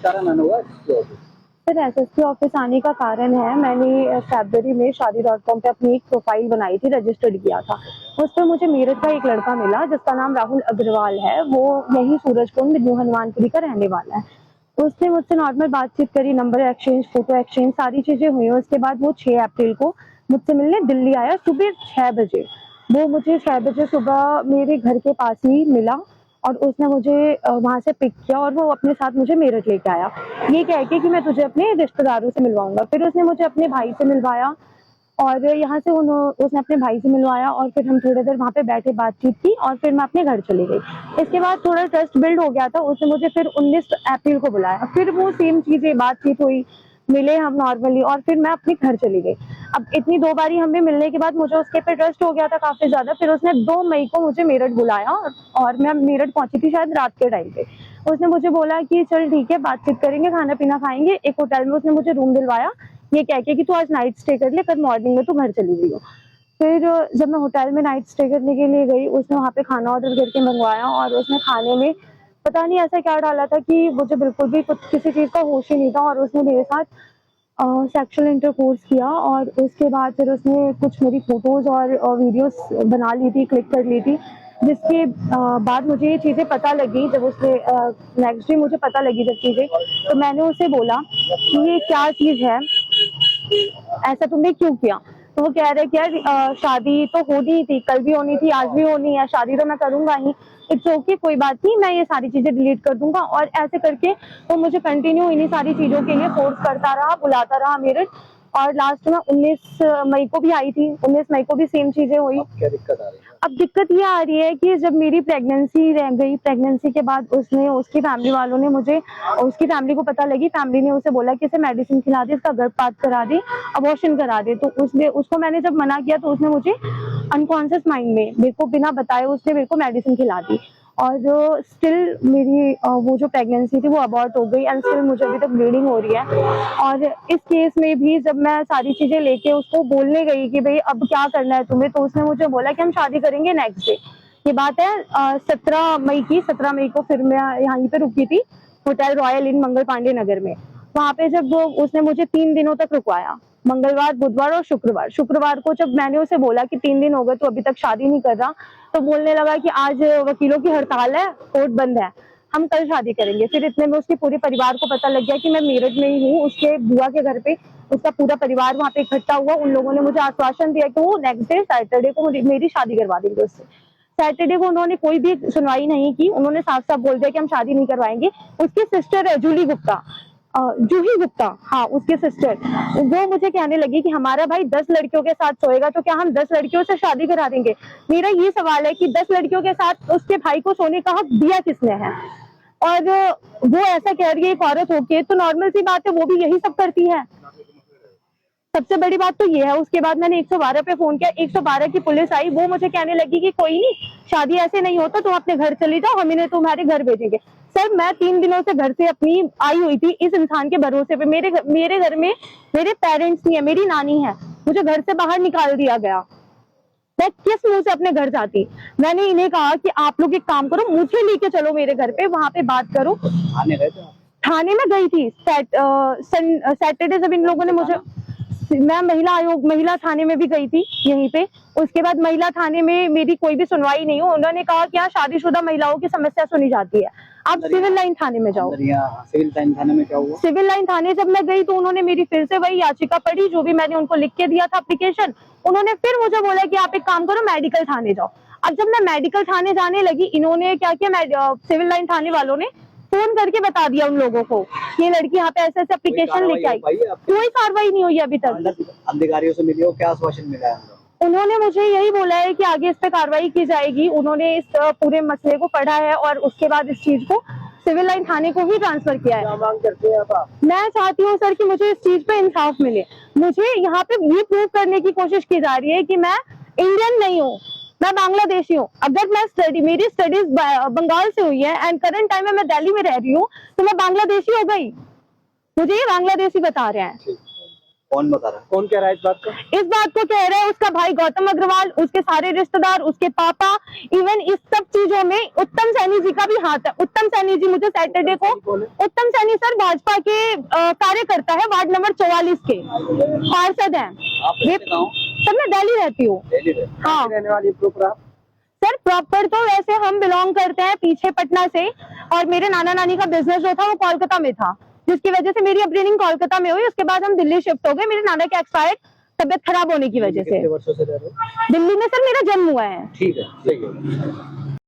कारण हुआ? Sir SSP office आने का कारण है, मैंने फरवरी में शादी.com पे अपनी एक प्रोफाइल बनाई थी, रजिस्टर्ड किया था। उस पर मुझे मेरठ का एक लड़का मिला जिसका नाम राहुल अग्रवाल है। वो यही सूरजकुंड न्यू हनुमानपुरी का रहने वाला है। उसने मुझसे नॉर्मल बातचीत करी, नंबर एक्सचेंज, फोटो एक्सचेंज, सारी चीजें हुई। उसके बाद वो 6 अप्रैल को मुझसे मिलने दिल्ली आया सुबह 6 बजे। वो मुझे 6 बजे सुबह मेरे घर के पास ही मिला और उसने मुझे वहाँ से पिक किया और वो अपने साथ मुझे मेरठ लेके आया, ये कह के कि मैं तुझे अपने रिश्तेदारों से मिलवाऊंगा। फिर उसने मुझे अपने भाई से मिलवाया और यहाँ से उसने अपने भाई से मिलवाया और फिर हम थोड़ी देर वहाँ पे बैठे, बातचीत की और फिर मैं अपने घर चली गई। इसके बाद थोड़ा ट्रस्ट बिल्ड हो गया था। उसने मुझे फिर 19 अप्रैल को बुलाया, फिर वो सेम चीजें, बातचीत हुई, मिले हम नॉर्मली और फिर मैं अपने घर चली गई। अब इतनी 2 बारी हमें मिलने के बाद मुझे उसके पे ट्रस्ट हो गया था काफी ज्यादा। फिर उसने 2 मई को मुझे मेरठ बुलाया और मैं मेरठ पहुंची थी शायद रात के टाइम पे। उसने मुझे बोला कि चल ठीक है, बातचीत करेंगे, खाना पीना खाएंगे। एक होटल में उसने मुझे रूम दिलवाया, ये कह के कि तू आज नाइट स्टे कर ले, कल मॉर्निंग में तू घर चली गई हो। फिर जब मैं होटल में नाइट स्टे करने के लिए गई, उसने वहाँ पे खाना ऑर्डर करके मंगवाया और उसने खाने में पता नहीं ऐसा क्या डाला था कि मुझे बिल्कुल भी कुछ किसी चीज का होश ही नहीं था और उसने मेरे साथ सेक्सुअल इंटरकोर्स किया और उसके बाद फिर उसने कुछ मेरी फोटोज और वीडियोस बना ली थी, क्लिक कर ली थी। जिसके बाद मुझे ये चीज़ें पता लगी, जब उसने नेक्स्ट डे मुझे पता लगी जब चीज़ें, तो मैंने उसे बोला कि ये क्या चीज़ है, ऐसा तुमने क्यों किया? तो वो कह रहे कि यार शादी तो होनी ही थी, कल भी होनी थी, आज भी होनी है, शादी तो मैं करूंगा ही, इट्स ओके, कोई बात नहीं, मैं ये सारी चीजें डिलीट कर दूंगा। और ऐसे करके वो मुझे कंटिन्यू इन्हीं सारी चीजों के लिए फोर्स करता रहा, बुलाता रहा मेरठ। और लास्ट में 19 मई को भी आई थी, 19 मई को भी सेम चीजें हुई। क्या दिक्कत आ रही है? अब दिक्कत ये आ रही है कि जब मेरी प्रेगनेंसी रह गई, प्रेगनेंसी के बाद उसकी फैमिली वालों ने मुझे, उसकी फैमिली को पता लगी, फैमिली ने उसे बोला कि इसे मेडिसिन खिला दे, इसका गर्भपात करा दे, अबॉर्शन करा दे। तो उसको मैंने जब मना किया तो उसने मुझे अनकॉन्शियस माइंड में मेरे को बिना बताए उसने मेरे को मेडिसिन खिला दी और जो स्टिल मेरी वो जो प्रेगनेंसी थी वो अबॉर्ट हो गई एंड स्टिल मुझे अभी तक ब्लीडिंग हो रही है। और इस केस में भी जब मैं सारी चीजें लेके उसको बोलने गई कि भाई अब क्या करना है तुम्हें, तो उसने मुझे बोला कि हम शादी करेंगे नेक्स्ट डे। ये बात है 17 मई की। 17 मई को फिर मैं यहाँ पे रुकी थी होटल रॉयल इन मंगल पांडे नगर में। वहां पे जब उसने मुझे 3 दिनों तक रुकवाया, मंगलवार, बुधवार और शुक्रवार। शुक्रवार को जब मैंने उसे बोला कि 3 दिन हो गए तो अभी तक शादी नहीं कर रहा, तो बोलने लगा कि आज वकीलों की हड़ताल है, कोर्ट बंद है, हम कल शादी करेंगे। फिर इतने में उसके पूरे परिवार को पता लग गया कि मैं मेरठ में ही हूँ, उसके बुआ के घर पे उसका पूरा परिवार वहाँ पे इकट्ठा हुआ। उन लोगों ने मुझे आश्वासन दिया कि वो नेक्स्ट डे सैटरडे को मेरी शादी करवा देंगे उससे। सैटरडे को उन्होंने कोई भी सुनवाई नहीं की, उन्होंने साफ साफ बोल दिया कि हम शादी नहीं करवाएंगे। उसकी सिस्टर है जूली गुप्ता, जूही गुप्ता, हाँ उसके सिस्टर, वो मुझे कहने लगी कि हमारा भाई 10 लड़कियों के साथ सोएगा तो क्या हम 10 लड़कियों से शादी करा देंगे? मेरा ये सवाल है कि 10 लड़कियों के साथ उसके भाई को सोने का हक दिया किसने है? और वो ऐसा कह रही है एक औरत होके, तो नॉर्मल सी बात है, वो भी यही सब करती है। सबसे बड़ी बात तो ये है। उसके बाद मैंने 112 पे फोन किया, 112 की पुलिस आई, वो मुझे कहने लगी कि कोई नहीं, शादी ऐसे नहीं होता, तुम अपने घर चली जाओ, हम इन्हें तुम्हारे घर भेजेंगे। सर मैं 3 दिनों से घर से अपनी आई हुई थी इस इंसान के भरोसे पे। मेरे घर में मेरे पेरेंट्स नहीं है, मेरी नानी है, मुझे घर से बाहर निकाल दिया गया। मैं किस मुंह से अपने घर जाती? मैंने इन्हें कहा कि आप लोग एक काम करो, मुझे लेके चलो मेरे घर पे, वहां पे बात करो। थाने में गई थी सैटरडे जब इन लोगों ने मुझे, मैं महिला थाने में भी गई थी यहीं पे। उसके बाद महिला थाने में मेरी कोई भी सुनवाई नहीं हो। उन्होंने कहा कि यहाँ शादीशुदा महिलाओं की समस्या सुनी जाती है, आप सिविल लाइन थाने में जाओ। सिविल लाइन थाने में क्या हुआ? सिविल लाइन थाने जब मैं गई तो उन्होंने मेरी फिर से वही याचिका पढ़ी, जो भी मैंने उनको लिख के दिया था एप्लीकेशन। उन्होंने फिर मुझे बोला कि आप एक काम करो, मेडिकल थाने जाओ। अब जब मैं मेडिकल थाने जाने लगी, इन्होंने क्या किया, सिविल लाइन थाने वालों ने फोन करके बता दिया उन लोगों को, ये लड़की यहाँ पे ऐसे एप्लीकेशन लेके आई। कोई कार्रवाई नहीं हुई अभी तक। अधिकारियों से मिली हो, क्या आश्वासन मिला है? उन्होंने मुझे यही बोला है कि आगे इस पे कार्रवाई की जाएगी। उन्होंने इस पूरे मसले को पढ़ा है और उसके बाद इस चीज को सिविल लाइन थाने को ही ट्रांसफर किया है। मांग करते हैं आप? मैं चाहती हूँ सर कि मुझे इस चीज पे इंसाफ मिले। मुझे यहाँ पे ये प्रूव करने की कोशिश की जा रही है कि मैं इंडियन नहीं हूँ, मैं बांग्लादेशी हूँ। अगर मेरी स्टडीज बंगाल से हुई है एंड करंट टाइम में मैं दिल्ली में रह रही हूँ, तो मैं बांग्लादेशी हो गई। मुझे ये बांग्लादेशी बता रहे हैं। कौन बता रहा है? कौन कह रहा है इस बात को? इस बात को कह रहे हैं उसका भाई गौतम अग्रवाल, उसके सारे रिश्तेदार, उसके पापा, इवन इस सब चीजों में उत्तम सैनी जी का भी हाथ है। उत्तम सैनी जी मुझे सैटरडे को, उत्तम सैनी सर भाजपा के कार्यकर्ता है, वार्ड नंबर 44 के पार्षद हैं। आप सर मैं दिल्ली रहती हूँ। हाँ रहने वाली प्रॉपर? सर प्रॉपर तो वैसे हम बिलोंग करते हैं पीछे पटना से, और मेरे नाना नानी का बिजनेस जो था वो कोलकाता में था, जिसकी वजह से मेरी अपब्रिंगिंग कोलकाता में हुई। उसके बाद हम दिल्ली शिफ्ट हो गए मेरे नाना के एक्सपायर्ड तबियत खराब होने की वजह से। कितने वर्षों से रह रहे हो? दिल्ली में सर मेरा जन्म हुआ है। ठीक है, सही है।